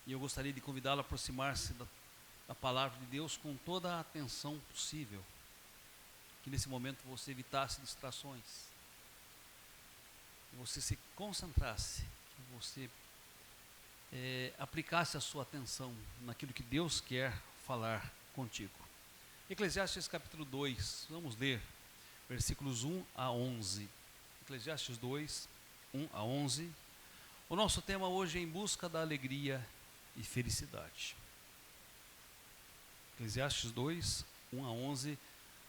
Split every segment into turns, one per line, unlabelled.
E eu gostaria de convidá-lo a aproximar-se da palavra de Deus com toda a atenção possível. Que nesse momento você evitasse distrações. Que você se concentrasse. Que você aplicasse a sua atenção naquilo que Deus quer falar contigo. Eclesiastes capítulo 2, vamos ler versículos 1 a 11. Eclesiastes 2, 1 a 11. O nosso tema hoje é em busca da alegria e felicidade. Eclesiastes 2, 1 a 11.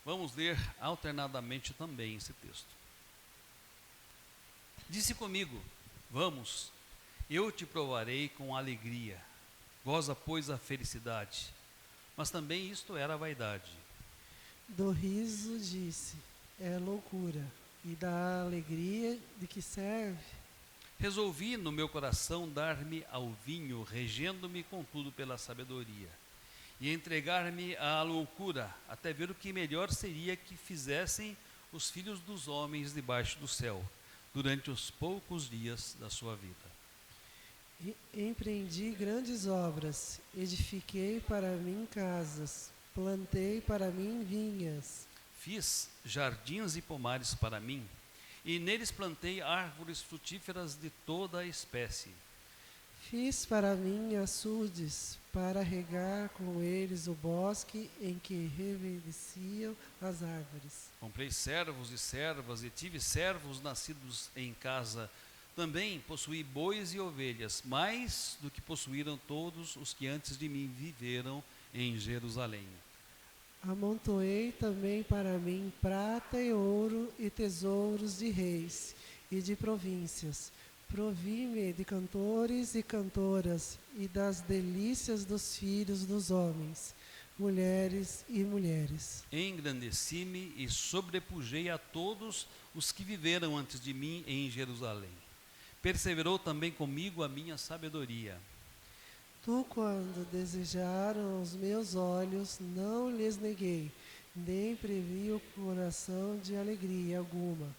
Vamos ler alternadamente também esse texto. Disse comigo: vamos, eu te provarei com alegria. Goza, pois, a felicidade. Mas também isto era vaidade.
Do riso disse, é loucura, e da alegria de que serve?
Resolvi no meu coração dar-me ao vinho, regendo-me contudo pela sabedoria, e entregar-me à loucura, até ver o que melhor seria que fizessem os filhos dos homens debaixo do céu, durante os poucos dias da sua vida.
Empreendi grandes obras, edifiquei para mim casas, plantei para mim vinhas.
Fiz jardins e pomares para mim, e neles plantei árvores frutíferas de toda a espécie.
Fiz para mim açudes, para regar com eles o bosque em que reverdeciam as árvores.
Comprei servos e servas, e tive servos nascidos em casa. Também possuí bois e ovelhas, mais do que possuíram todos os que antes de mim viveram em Jerusalém.
Amontoei também para mim prata e ouro e tesouros de reis e de províncias. Provi-me de cantores e cantoras e das delícias dos filhos dos homens, mulheres e mulheres.
Engrandeci-me e sobrepujei a todos os que viveram antes de mim em Jerusalém. Perseverou também comigo a minha sabedoria.
Tu, quando desejaram os meus olhos, não lhes neguei, nem previ o coração de alegria alguma,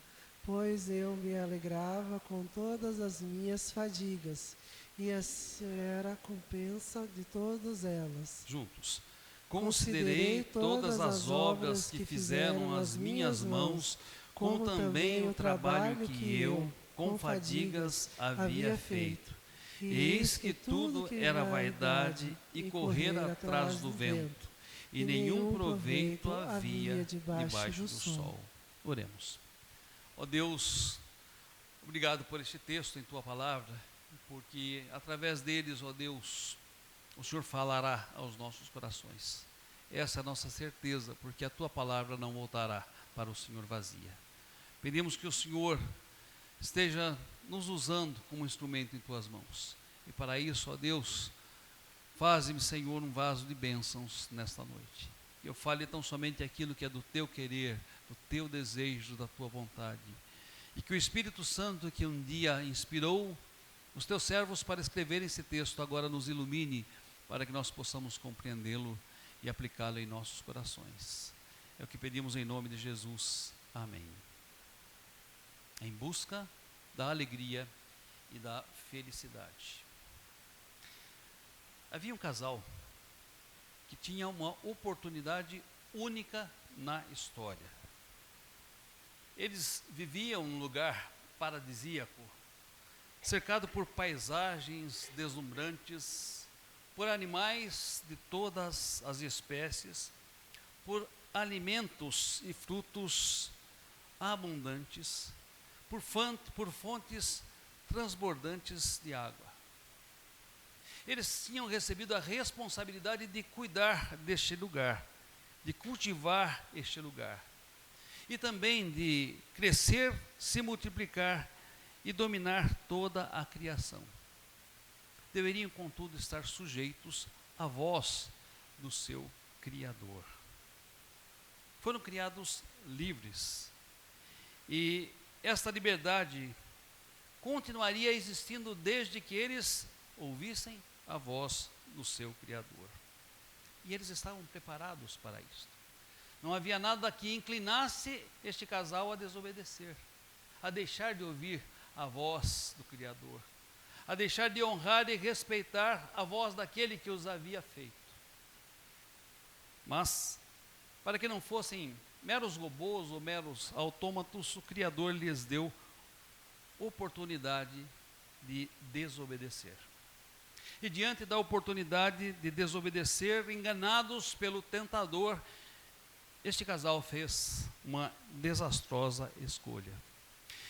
pois eu me alegrava com todas as minhas fadigas, e essa era a compensa de todas elas.
Juntos. Considerei todas as obras que fizeram as minhas mãos, como também o trabalho que eu, com fadigas, havia feito. E eis que tudo era vaidade e correr atrás do vento, e nenhum proveito havia debaixo do sol. Oremos. Ó Deus, obrigado por este texto em Tua palavra, porque através deles, ó Deus, o Senhor falará aos nossos corações. Essa é a nossa certeza, porque a Tua palavra não voltará para o Senhor vazia. Pedimos que o Senhor esteja nos usando como instrumento em Tuas mãos. E para isso, ó Deus, faze-me, Senhor, um vaso de bênçãos nesta noite. Que eu fale tão somente aquilo que é do Teu querer, do Teu desejo, da Tua vontade. E que o Espírito Santo, que um dia inspirou os Teus servos para escrever esse texto, agora nos ilumine para que nós possamos compreendê-lo e aplicá-lo em nossos corações. É o que pedimos em nome de Jesus. Amém. Em busca da alegria e da felicidade. Havia um casal que tinha uma oportunidade única na história. Eles viviam num lugar paradisíaco, cercado por paisagens deslumbrantes, por animais de todas as espécies, por alimentos e frutos abundantes, por fontes transbordantes de água. Eles tinham recebido a responsabilidade de cuidar deste lugar, de cultivar este lugar, e também de crescer, se multiplicar e dominar toda a criação. Deveriam, contudo, estar sujeitos à voz do seu Criador. Foram criados livres, e esta liberdade continuaria existindo desde que eles ouvissem a voz do seu Criador. E eles estavam preparados para isto. Não havia nada que inclinasse este casal a desobedecer, a deixar de ouvir a voz do Criador, a deixar de honrar e respeitar a voz daquele que os havia feito. Mas, para que não fossem meros robôs ou meros autômatos, o Criador lhes deu oportunidade de desobedecer. E diante da oportunidade de desobedecer, enganados pelo tentador, este casal fez uma desastrosa escolha.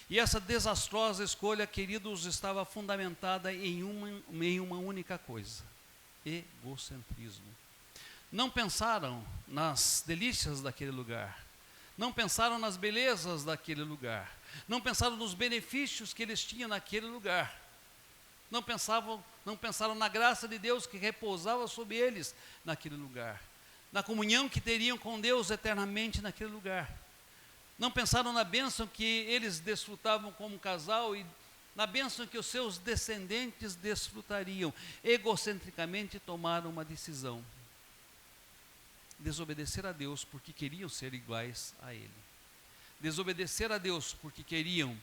E essa desastrosa escolha, queridos, estava fundamentada em uma única coisa: egocentrismo. Não pensaram nas delícias daquele lugar, não pensaram nas belezas daquele lugar, não pensaram nos benefícios que eles tinham naquele lugar, não pensaram na graça de Deus que repousava sobre eles naquele lugar, na comunhão que teriam com Deus eternamente naquele lugar. Não pensaram na bênção que eles desfrutavam como casal e na bênção que os seus descendentes desfrutariam. Egocentricamente tomaram uma decisão: desobedecer a Deus porque queriam ser iguais a Ele. Desobedecer a Deus porque queriam,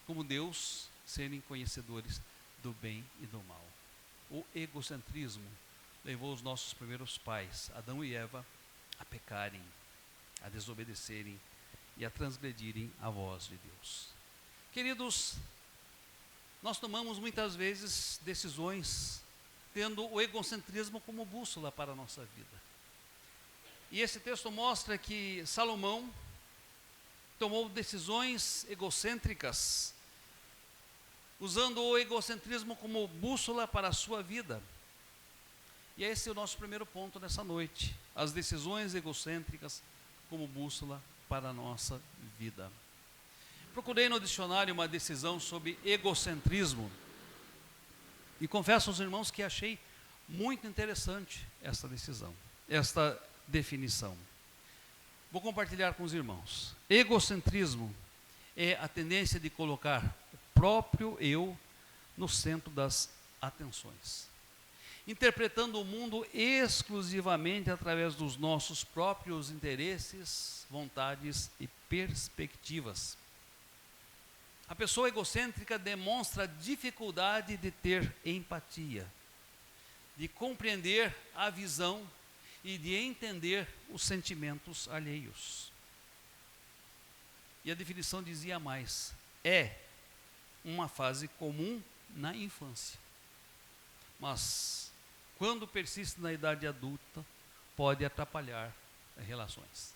como Deus, serem conhecedores do bem e do mal. O egocentrismo levou os nossos primeiros pais, Adão e Eva, a pecarem, a desobedecerem e a transgredirem a voz de Deus. Queridos, nós tomamos muitas vezes decisões tendo o egocentrismo como bússola para a nossa vida. E esse texto mostra que Salomão tomou decisões egocêntricas, usando o egocentrismo como bússola para a sua vida. E esse é o nosso primeiro ponto nessa noite: as decisões egocêntricas como bússola para a nossa vida. Procurei no dicionário uma decisão sobre egocentrismo e confesso aos irmãos que achei muito interessante esta decisão, esta definição. Vou compartilhar com os irmãos. Egocentrismo é a tendência de colocar o próprio eu no centro das atenções, interpretando o mundo exclusivamente através dos nossos próprios interesses, vontades e perspectivas. A pessoa egocêntrica demonstra dificuldade de ter empatia, de compreender a visão e de entender os sentimentos alheios. E a definição dizia mais: é uma fase comum na infância, mas quando persiste na idade adulta, pode atrapalhar as relações.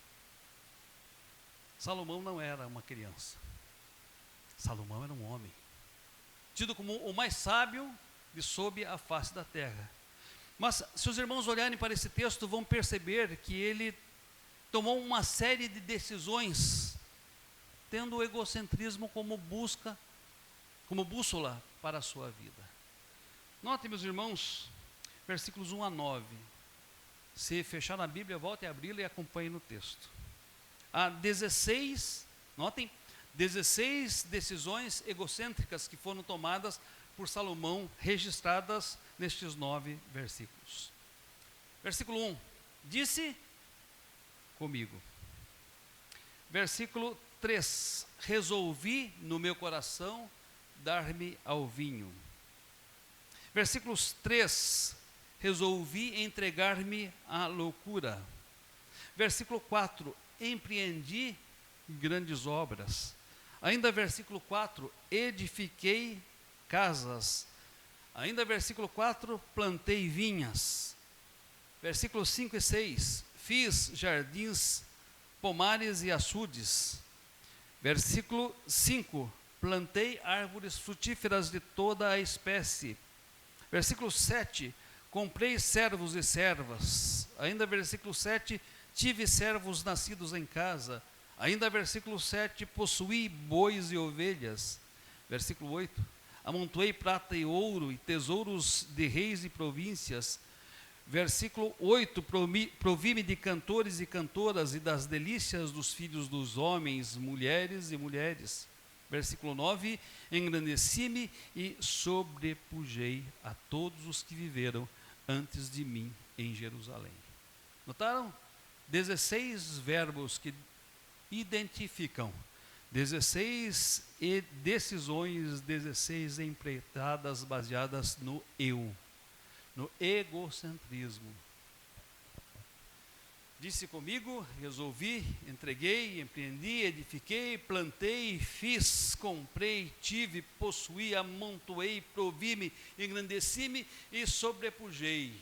Salomão não era uma criança. Salomão era um homem, tido como o mais sábio de sob a face da terra. Mas se os irmãos olharem para esse texto, vão perceber que ele tomou uma série de decisões, tendo o egocentrismo como bússola para a sua vida. Notem, meus irmãos, versículos 1 a 9. Se fechar na Bíblia, volte a abri-la e acompanhe no texto. Há 16 decisões egocêntricas que foram tomadas por Salomão, registradas nestes 9 versículos. Versículo 1, disse comigo. Versículo 3, resolvi no meu coração dar-me ao vinho. Versículos 3, resolvi entregar-me à loucura. Versículo 4, empreendi grandes obras. Ainda versículo 4, edifiquei casas. Ainda versículo 4, plantei vinhas. Versículos 5 e 6, fiz jardins, pomares e açudes. Versículo 5, plantei árvores frutíferas de toda a espécie. Versículo 7, comprei servos e servas. Ainda versículo 7, tive servos nascidos em casa. Ainda versículo 7, possuí bois e ovelhas. Versículo 8, amontoei prata e ouro e tesouros de reis e províncias. Versículo 8, provi-me de cantores e cantoras e das delícias dos filhos dos homens, mulheres e mulheres. Versículo 9, engrandeci-me e sobrepujei a todos os que viveram antes de mim em Jerusalém. Notaram? 16 verbos que identificam 16 decisões, 16 empreitadas baseadas no eu, no egocentrismo. Disse comigo, resolvi, entreguei, empreendi, edifiquei, plantei, fiz, comprei, tive, possuí, amontoei, provi-me, engrandeci-me e sobrepujei.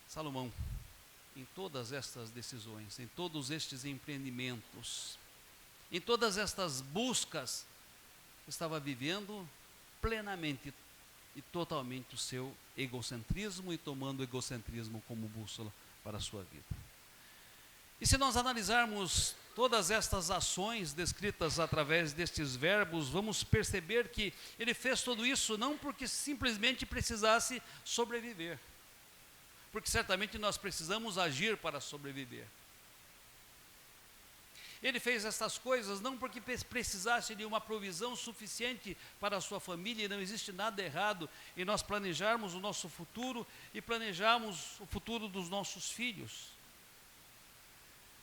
Salomão, em todas estas decisões, em todos estes empreendimentos, em todas estas buscas, estava vivendo plenamente e totalmente o seu egocentrismo e tomando o egocentrismo como bússola para a sua vida. E se nós analisarmos todas estas ações descritas através destes verbos, vamos perceber que ele fez tudo isso não porque simplesmente precisasse sobreviver, porque certamente nós precisamos agir para sobreviver. Ele fez essas coisas não porque precisasse de uma provisão suficiente para a sua família, e não existe nada errado em nós planejarmos o nosso futuro e planejarmos o futuro dos nossos filhos.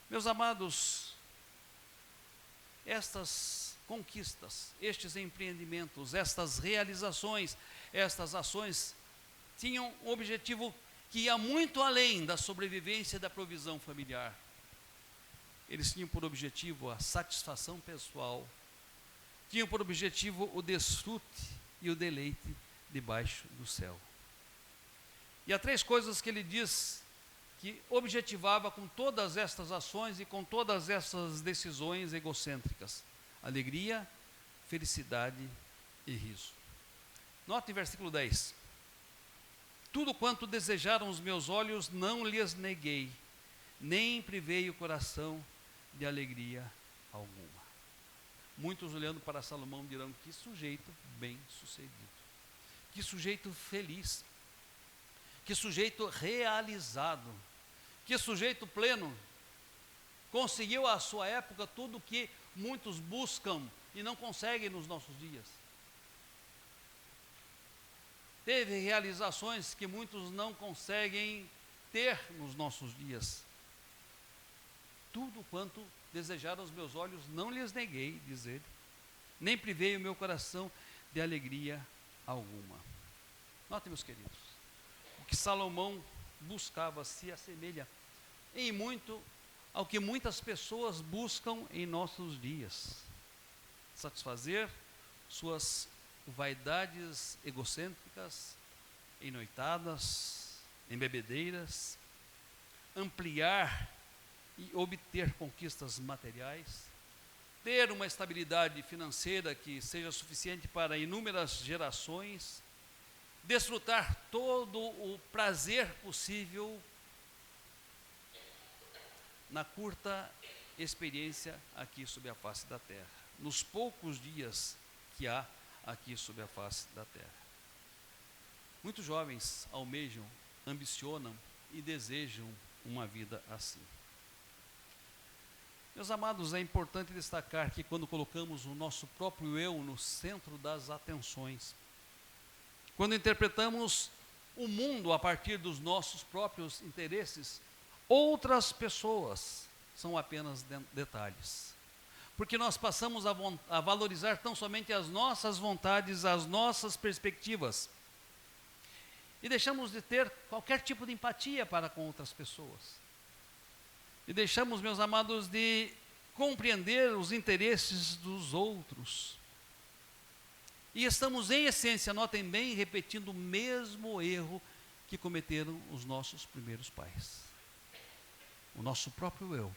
Meus amados, estas conquistas, estes empreendimentos, estas realizações, estas ações tinham um objetivo que ia muito além da sobrevivência e da provisão familiar. Eles tinham por objetivo a satisfação pessoal, tinham por objetivo o desfrute e o deleite debaixo do céu. E há 3 coisas que ele diz que objetivava com todas estas ações e com todas essas decisões egocêntricas: alegria, felicidade e riso. Note o versículo 10. Tudo quanto desejaram os meus olhos não lhes neguei, nem privei o coração de alegria alguma. Muitos olhando para Salomão dirão: que sujeito bem sucedido, que sujeito feliz, que sujeito realizado, que sujeito pleno, conseguiu à sua época tudo o que muitos buscam e não conseguem nos nossos dias. Teve realizações que muitos não conseguem ter nos nossos dias. Tudo quanto desejaram os meus olhos não lhes neguei, diz ele, nem privei o meu coração de alegria alguma. Notem, meus queridos, o que Salomão buscava se assemelha em muito ao que muitas pessoas buscam em nossos dias: satisfazer suas vaidades egocêntricas em noitadas, em bebedeiras, ampliar e obter conquistas materiais, ter uma estabilidade financeira que seja suficiente para inúmeras gerações, desfrutar todo o prazer possível na curta experiência aqui sobre a face da terra, nos poucos dias que há aqui sobre a face da terra. Muitos jovens almejam, ambicionam e desejam uma vida assim. Meus amados, é importante destacar que quando colocamos o nosso próprio eu no centro das atenções, quando interpretamos o mundo a partir dos nossos próprios interesses, outras pessoas são apenas detalhes. Porque nós passamos a valorizar tão somente as nossas vontades, as nossas perspectivas, e deixamos de ter qualquer tipo de empatia para com outras pessoas. E deixamos, meus amados, de compreender os interesses dos outros. E estamos, em essência, notem bem, repetindo o mesmo erro que cometeram os nossos primeiros pais. O nosso próprio eu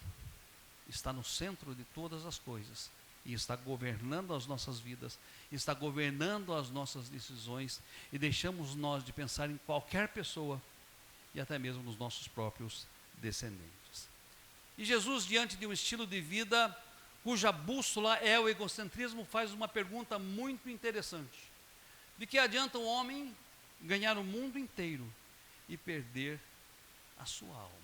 está no centro de todas as coisas e está governando as nossas vidas, está governando as nossas decisões, e deixamos nós de pensar em qualquer pessoa e até mesmo nos nossos próprios descendentes. E Jesus, diante de um estilo de vida cuja bússola é o egocentrismo, faz uma pergunta muito interessante: de que adianta um homem ganhar o mundo inteiro e perder a sua alma?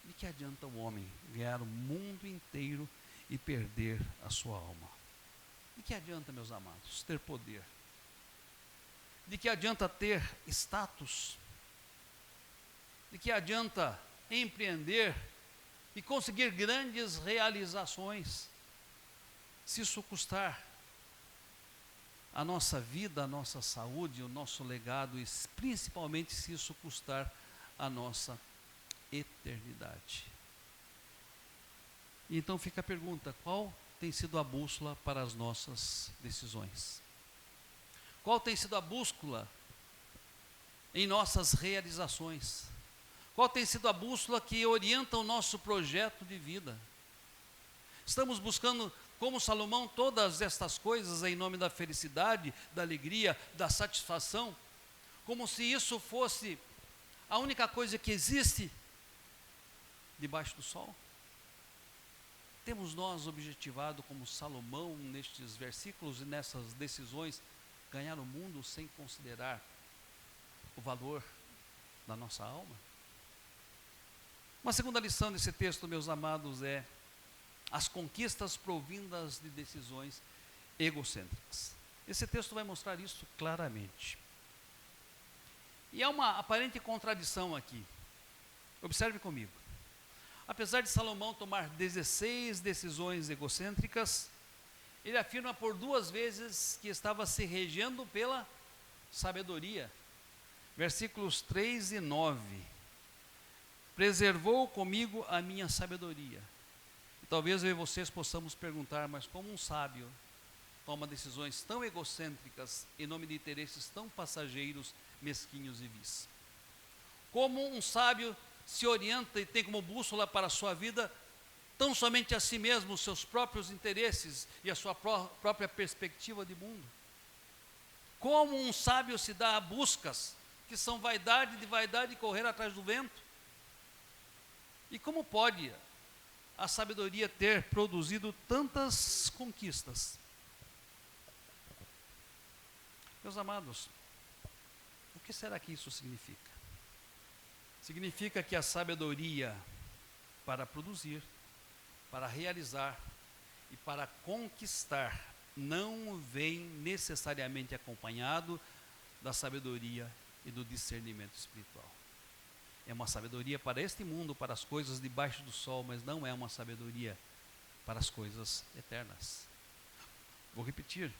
De que adianta o homem ganhar o mundo inteiro e perder a sua alma? De que adianta, meus amados, ter poder? De que adianta ter status? De que adianta empreender e conseguir grandes realizações, se isso custar a nossa vida, a nossa saúde, o nosso legado, e principalmente se isso custar a nossa eternidade. Então fica a pergunta: qual tem sido a bússola para as nossas decisões? Qual tem sido a bússola em nossas realizações? Qual tem sido a bússola que orienta o nosso projeto de vida? Estamos buscando, como Salomão, todas estas coisas em nome da felicidade, da alegria, da satisfação, como se isso fosse a única coisa que existe debaixo do sol? Temos nós objetivado, como Salomão, nestes versículos e nessas decisões, ganhar o mundo sem considerar o valor da nossa alma? Uma segunda lição desse texto, meus amados, é as conquistas provindas de decisões egocêntricas. Esse texto vai mostrar isso claramente. E há uma aparente contradição aqui. Observe comigo. Apesar de Salomão tomar 16 decisões egocêntricas, ele afirma por 2 vezes que estava se regendo pela sabedoria. Versículos 3 e 9. Preservou comigo a minha sabedoria. E talvez eu e vocês possamos perguntar, mas como um sábio toma decisões tão egocêntricas em nome de interesses tão passageiros, mesquinhos e vis? Como um sábio se orienta e tem como bússola para a sua vida tão somente a si mesmo, os seus próprios interesses e a sua própria perspectiva de mundo? Como um sábio se dá a buscas que são vaidade de vaidade e correr atrás do vento? E como pode a sabedoria ter produzido tantas conquistas? Meus amados, o que será que isso significa? Significa que a sabedoria para produzir, para realizar e para conquistar não vem necessariamente acompanhado da sabedoria e do discernimento espiritual. É uma sabedoria para este mundo, para as coisas debaixo do sol, mas não é uma sabedoria para as coisas eternas. Vou repetir.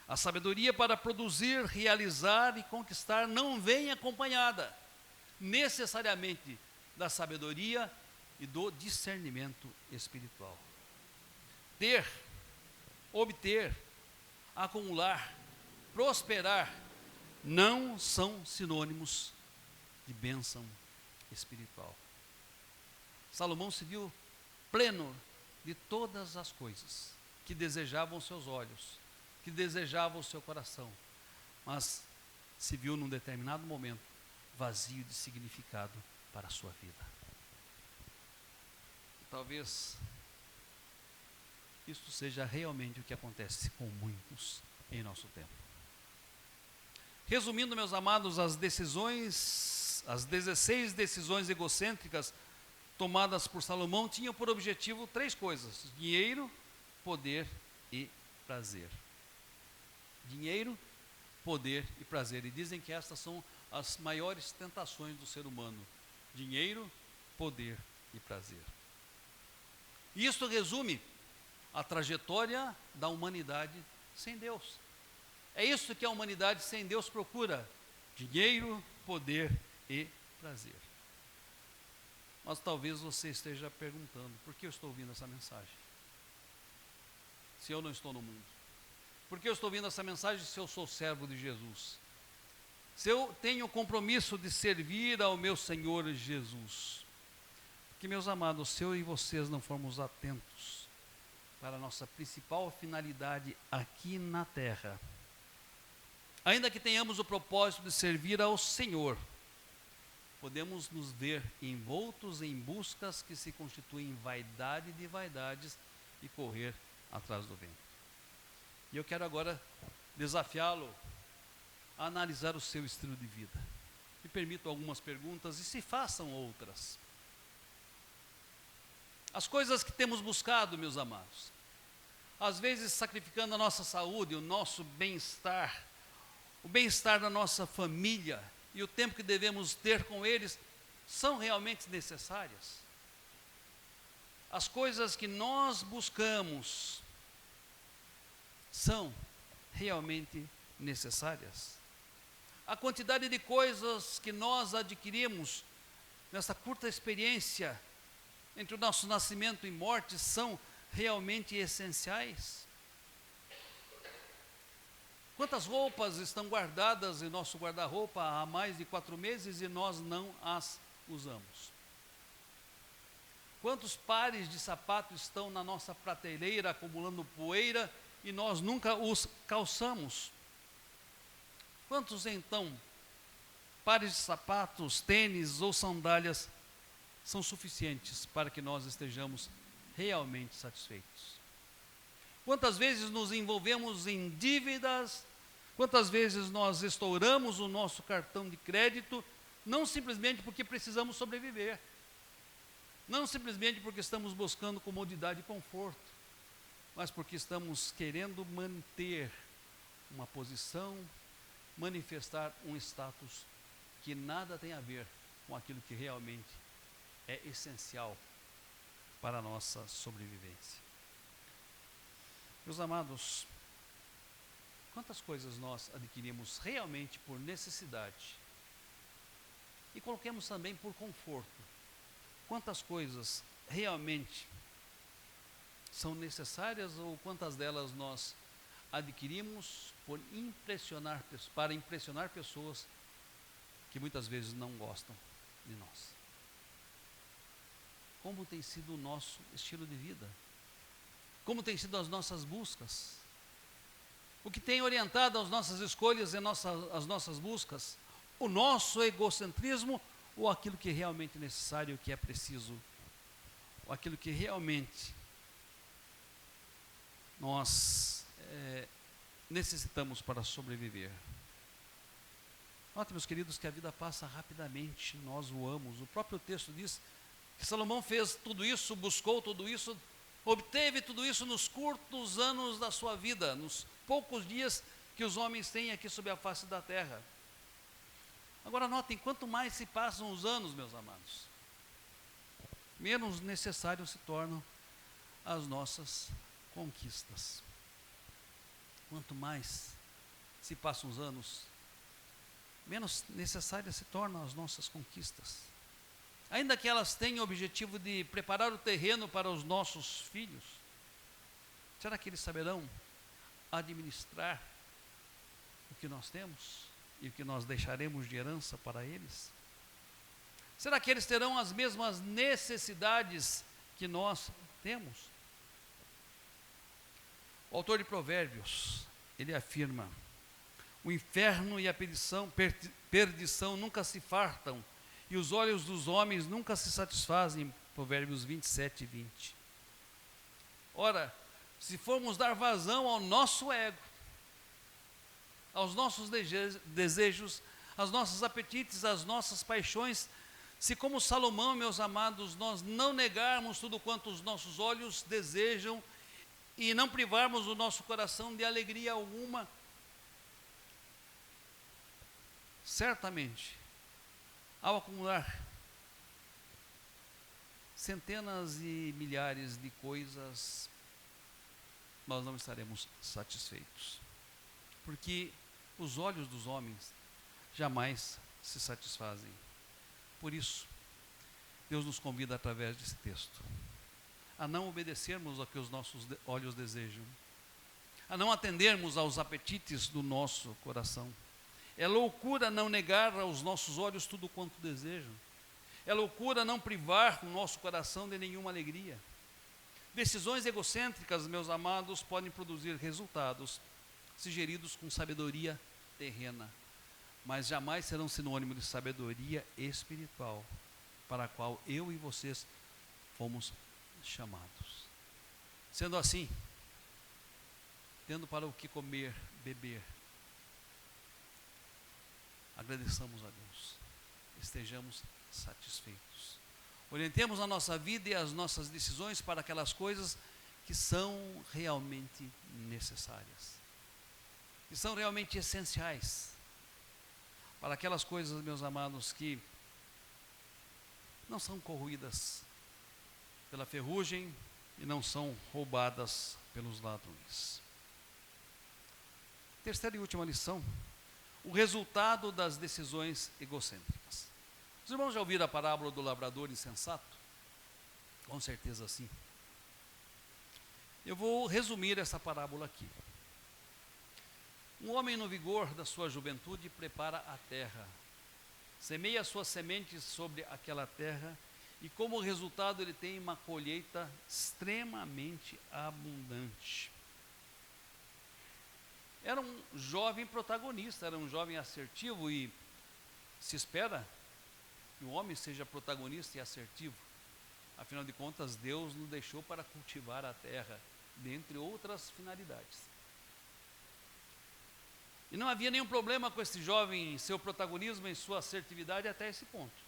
A sabedoria para produzir, realizar e conquistar não vem acompanhada necessariamente da sabedoria e do discernimento espiritual. Ter, obter, acumular, prosperar não são sinônimos de bênção espiritual. Salomão se viu pleno de todas as coisas que desejavam seus olhos, que desejavam o seu coração, mas se viu num determinado momento vazio de significado para a sua vida. Talvez isto seja realmente o que acontece com muitos em nosso tempo. Resumindo, meus amados, as 16 decisões egocêntricas tomadas por Salomão tinham por objetivo 3 coisas: dinheiro, poder e prazer. Dinheiro, poder e prazer. E dizem que estas são as maiores tentações do ser humano: dinheiro, poder e prazer. E isto resume a trajetória da humanidade sem Deus. É isso que a humanidade sem Deus procura: dinheiro, poder e prazer. Mas talvez você esteja perguntando: por que eu estou ouvindo essa mensagem, se eu não estou no mundo? Por que eu estou ouvindo essa mensagem se eu sou servo de Jesus? Se eu tenho o compromisso de servir ao meu Senhor Jesus? Porque, meus amados, se eu e vocês não formos atentos para a nossa principal finalidade aqui na terra, ainda que tenhamos o propósito de servir ao Senhor, podemos nos ver envoltos em buscas que se constituem vaidade de vaidades e correr atrás do vento. E eu quero agora desafiá-lo a analisar o seu estilo de vida. Me permito algumas perguntas e se façam outras. As coisas que temos buscado, meus amados, às vezes sacrificando a nossa saúde, o nosso bem-estar, o bem-estar da nossa família e o tempo que devemos ter com eles, são realmente necessárias? as coisas que nós buscamos são realmente necessárias? A quantidade de coisas que nós adquirimos nessa curta experiência entre o nosso nascimento e morte são realmente essenciais? Quantas roupas estão guardadas em nosso guarda-roupa há mais de 4 meses e nós não as usamos? Quantos pares de sapato estão na nossa prateleira acumulando poeira e nós nunca os calçamos? Quantos então pares de sapatos, tênis ou sandálias são suficientes para que nós estejamos realmente satisfeitos? Quantas vezes nos envolvemos em dívidas, quantas vezes nós estouramos o nosso cartão de crédito, não simplesmente porque precisamos sobreviver, não simplesmente porque estamos buscando comodidade e conforto, mas porque estamos querendo manter uma posição, manifestar um status que nada tem a ver com aquilo que realmente é essencial para a nossa sobrevivência. Meus amados, quantas coisas nós adquirimos realmente por necessidade e coloquemos também por conforto? Quantas coisas realmente são necessárias ou quantas delas nós adquirimos para impressionar pessoas que muitas vezes não gostam de nós? Como tem sido o nosso estilo de vida? Como tem sido as nossas buscas? O que tem orientado as nossas escolhas e as nossas buscas? O nosso egocentrismo ou aquilo que é realmente necessário, que é preciso? Ou aquilo que realmente nós necessitamos para sobreviver? Note, meus queridos, que a vida passa rapidamente, nós voamos. O próprio texto diz que Salomão fez tudo isso, buscou tudo isso, obteve tudo isso nos curtos anos da sua vida, nos poucos dias que os homens têm aqui sobre a face da terra. Agora notem, quanto mais se passam os anos, meus amados, menos necessários se tornam as nossas conquistas. Quanto mais se passam os anos, menos necessárias se tornam as nossas conquistas. Ainda que elas tenham o objetivo de preparar o terreno para os nossos filhos, será que eles saberão administrar o que nós temos e o que nós deixaremos de herança para eles? Será que eles terão as mesmas necessidades que nós temos? O autor de Provérbios, ele afirma: o inferno e a perdição nunca se fartam, e os olhos dos homens nunca se satisfazem. Provérbios 27 e 20. Ora, se formos dar vazão ao nosso ego, aos nossos desejos, aos nossos apetites, às nossas paixões, se como Salomão, meus amados, nós não negarmos tudo quanto os nossos olhos desejam e não privarmos o nosso coração de alegria alguma, certamente, ao acumular centenas e milhares de coisas, nós não estaremos satisfeitos, porque os olhos dos homens jamais se satisfazem. Por isso, Deus nos convida através desse texto a não obedecermos ao que os nossos olhos desejam, a não atendermos aos apetites do nosso coração. É loucura não negar aos nossos olhos tudo quanto desejam. É loucura não privar o nosso coração de nenhuma alegria. Decisões egocêntricas, meus amados, podem produzir resultados se geridos com sabedoria terrena, mas jamais serão sinônimo de sabedoria espiritual, para a qual eu e vocês fomos chamados. Sendo assim, tendo para o que comer, beber, agradeçamos a Deus, estejamos satisfeitos. Orientemos a nossa vida e as nossas decisões para aquelas coisas que são realmente necessárias, que são realmente essenciais, para aquelas coisas, meus amados, que não são corroídas pela ferrugem e não são roubadas pelos ladrões. Terceira e última lição: o resultado das decisões egocêntricas. Os irmãos já ouviram a parábola do lavrador insensato? Com certeza sim. Eu vou resumir essa parábola aqui. Um homem no vigor da sua juventude prepara a terra, semeia suas sementes sobre aquela terra e como resultado ele tem uma colheita extremamente abundante. Era um jovem protagonista, era um jovem assertivo e se espera que o homem seja protagonista e assertivo. Afinal de contas, Deus nos deixou para cultivar a terra, dentre outras finalidades. E não havia nenhum problema com esse jovem, seu protagonismo e sua assertividade até esse ponto.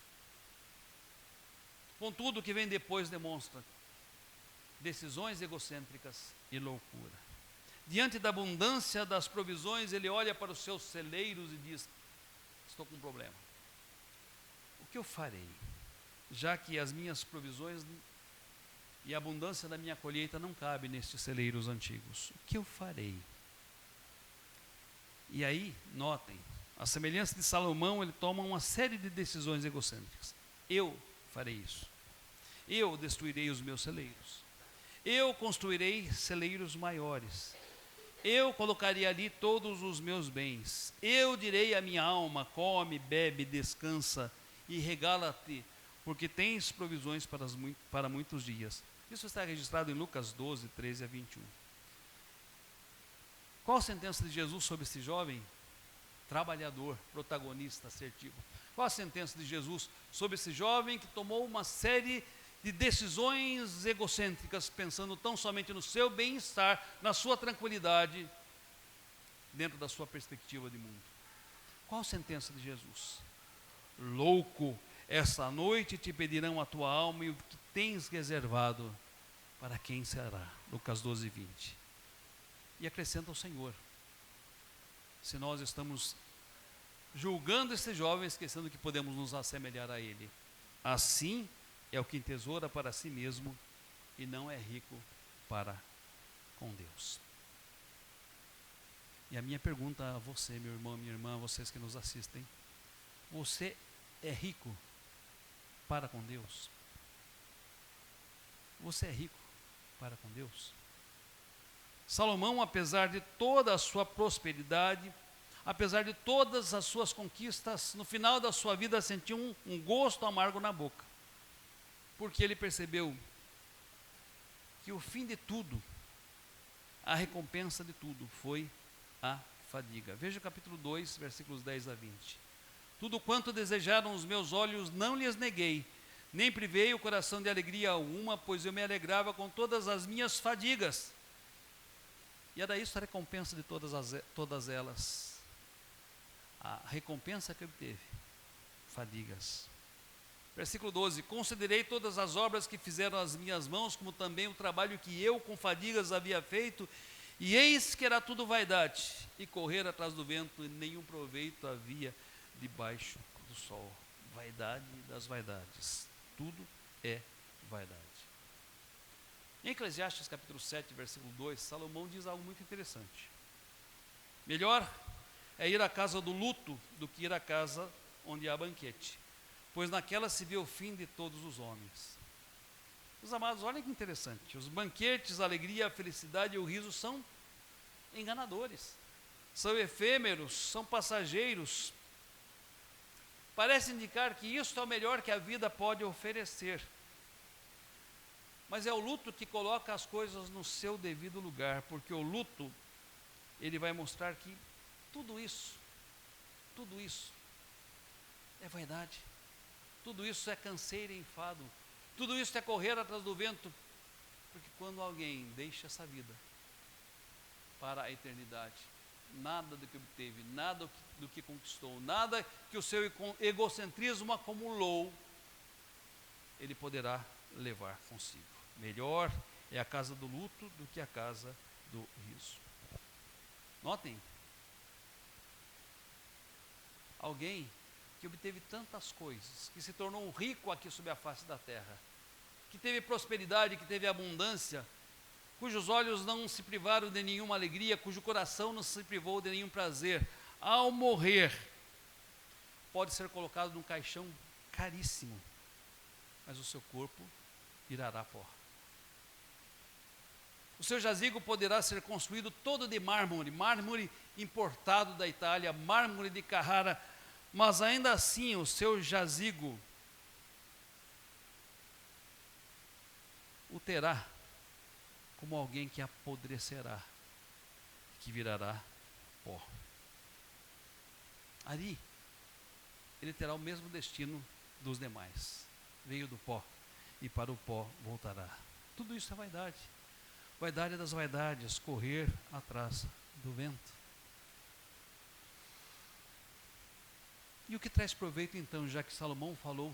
Contudo, o que vem depois demonstra decisões egocêntricas e loucura. Diante da abundância das provisões, ele olha para os seus celeiros e diz: estou com um problema. O que eu farei? Já que as minhas provisões e a abundância da minha colheita não cabe nestes celeiros antigos. O que eu farei? E aí, notem, a semelhança de Salomão, ele toma uma série de decisões egocêntricas. Eu farei isso. Eu destruirei os meus celeiros. Eu construirei celeiros maiores. Eu colocaria ali todos os meus bens. Eu direi à minha alma: come, bebe, descansa e regala-te, porque tens provisões para muitos dias. Isso está registrado em Lucas 12, 13 a 21. Qual a sentença de Jesus sobre esse jovem trabalhador, protagonista, assertivo? Qual a sentença de Jesus sobre esse jovem que tomou uma série de decisões egocêntricas, pensando tão somente no seu bem-estar, na sua tranquilidade, dentro da sua perspectiva de mundo? Qual a sentença de Jesus? Louco, essa noite te pedirão a tua alma e o que tens reservado, para quem será? Lucas 12, 20. E acrescenta o Senhor: se nós estamos julgando esse jovem, esquecendo que podemos nos assemelhar a ele, assim é o que entesoura para si mesmo e não é rico para com Deus. E a minha pergunta a você, meu irmão, minha irmã, vocês que nos assistem: você é rico para com Deus? Você é rico para com Deus? Salomão, apesar de toda a sua prosperidade, apesar de todas as suas conquistas, no final da sua vida sentiu um gosto amargo na boca, porque ele percebeu que o fim de tudo, a recompensa de tudo, foi a fadiga. Veja o capítulo 2, versículos 10 a 20. Tudo quanto desejaram os meus olhos não lhes neguei, nem privei o coração de alegria alguma, pois eu me alegrava com todas as minhas fadigas. E era isso a recompensa de todas elas. A recompensa que obteve: fadigas. Versículo 12: considerei todas as obras que fizeram as minhas mãos, como também o trabalho que eu com fadigas havia feito, e eis que era tudo vaidade, e correr atrás do vento, e nenhum proveito havia debaixo do sol. Vaidade das vaidades. Tudo é vaidade. Em Eclesiastes capítulo 7, versículo 2, Salomão diz algo muito interessante: melhor é ir à casa do luto do que ir à casa onde há banquete, pois naquela se vê o fim de todos os homens. Meus amados, olha que interessante: os banquetes, a alegria, a felicidade e o riso são enganadores, são efêmeros, são passageiros. Parece indicar que isso é o melhor que a vida pode oferecer. Mas é o luto que coloca as coisas no seu devido lugar, porque o luto, ele vai mostrar que tudo isso é vaidade, tudo isso é canseira e enfado, tudo isso é correr atrás do vento, porque quando alguém deixa essa vida para a eternidade, nada do que obteve, nada do que conquistou, nada que o seu egocentrismo acumulou, ele poderá levar consigo. Melhor é a casa do luto do que a casa do riso. Notem, alguém que obteve tantas coisas, que se tornou um rico aqui sobre a face da terra, que teve prosperidade, que teve abundância, cujos olhos não se privaram de nenhuma alegria, cujo coração não se privou de nenhum prazer, ao morrer, pode ser colocado num caixão caríssimo, mas o seu corpo virará pó. O seu jazigo poderá ser construído todo de mármore, mármore importado da Itália, mármore de Carrara, mas ainda assim o seu jazigo o terá como alguém que apodrecerá, que virará pó. Ali, ele terá o mesmo destino dos demais. Veio do pó e para o pó voltará. Tudo isso é vaidade. Vaidade das vaidades, correr atrás do vento. E o que traz proveito então, já que Salomão falou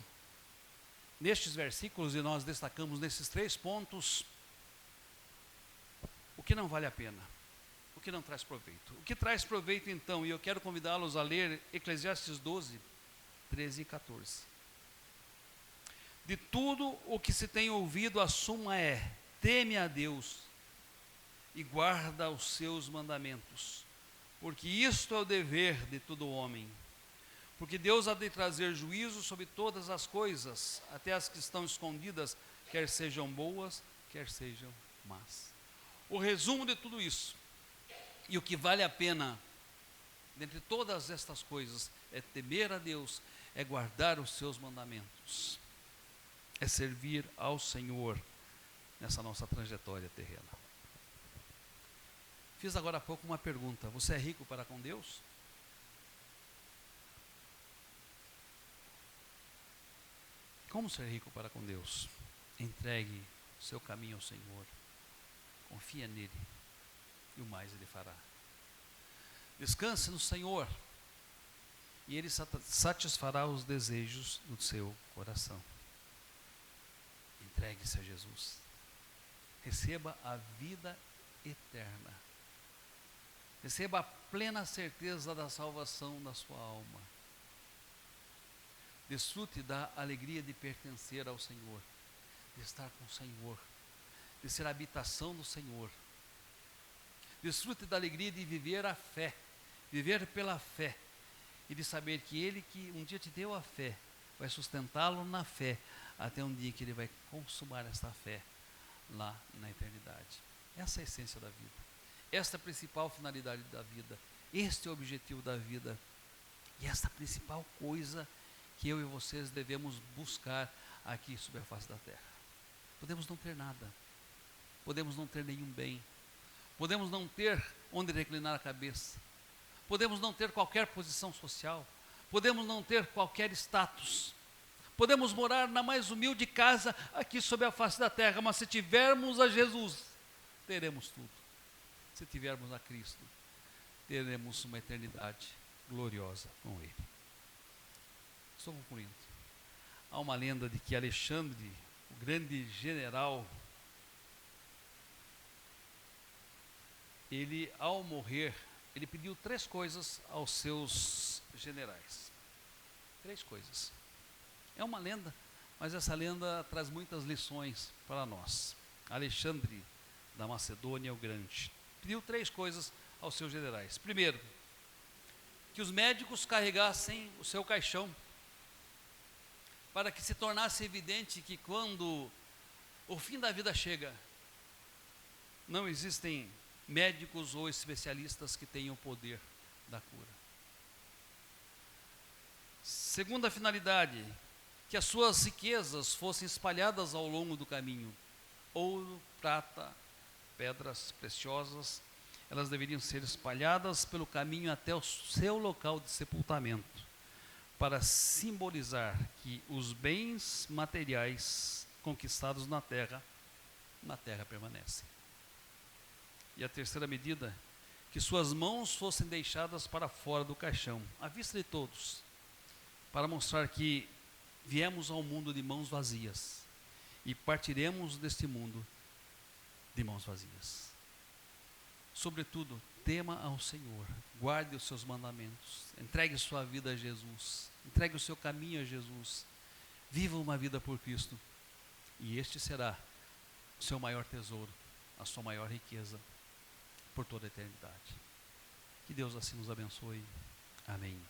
nestes versículos e nós destacamos nesses 3 pontos, o que não vale a pena, o que não traz proveito. O que traz proveito então, e eu quero convidá-los a ler Eclesiastes 12, 13 e 14. De tudo o que se tem ouvido, a suma é: teme a Deus e guarda os seus mandamentos, porque isto é o dever de todo homem. Porque Deus há de trazer juízo sobre todas as coisas, até as que estão escondidas, quer sejam boas, quer sejam más. O resumo de tudo isso, e o que vale a pena, dentre todas estas coisas, é temer a Deus, é guardar os seus mandamentos, é servir ao Senhor nessa nossa trajetória terrena. Fiz agora há pouco uma pergunta: você é rico para com Deus? Como ser rico para com Deus? Entregue o seu caminho ao Senhor, confia nele e o mais ele fará. Descanse no Senhor e ele satisfará os desejos do seu coração. Entregue-se a Jesus, receba a vida eterna, receba a plena certeza da salvação da sua alma, desfrute da alegria de pertencer ao Senhor, de estar com o Senhor, de ser a habitação do Senhor, desfrute da alegria de viver a fé, viver pela fé, e de saber que Ele que um dia te deu a fé, vai sustentá-lo na fé, até um dia que Ele vai consumar esta fé lá na eternidade. Essa é a essência da vida, esta é a principal finalidade da vida, este é o objetivo da vida, e esta é a principal coisa que eu e vocês devemos buscar aqui sobre a face da terra. Podemos não ter nada, podemos não ter nenhum bem, podemos não ter onde reclinar a cabeça, podemos não ter qualquer posição social, podemos não ter qualquer status, podemos morar na mais humilde casa aqui sobre a face da terra, mas se tivermos a Jesus, teremos tudo. Se tivermos a Cristo, teremos uma eternidade gloriosa com Ele. Estou concluindo. Há uma lenda de que Alexandre, o grande general, ele ao morrer, ele pediu 3 coisas aos seus generais. 3 coisas. É uma lenda, mas essa lenda traz muitas lições para nós. Alexandre da Macedônia o Grande pediu 3 coisas aos seus generais. Primeiro, que os médicos carregassem o seu caixão, para que se tornasse evidente que quando o fim da vida chega, não existem médicos ou especialistas que tenham o poder da cura. Segunda finalidade, que as suas riquezas fossem espalhadas ao longo do caminho. Ouro, prata, pedras preciosas, elas deveriam ser espalhadas pelo caminho até o seu local de sepultamento, para simbolizar que os bens materiais conquistados na terra permanecem. E a terceira medida, que suas mãos fossem deixadas para fora do caixão, à vista de todos, para mostrar que viemos ao mundo de mãos vazias e partiremos deste mundo de mãos vazias. Sobretudo, tema ao Senhor, guarde os seus mandamentos, entregue sua vida a Jesus, entregue o seu caminho a Jesus, viva uma vida por Cristo E este será o seu maior tesouro, a sua maior riqueza por toda a eternidade. Que Deus assim nos abençoe. Amém.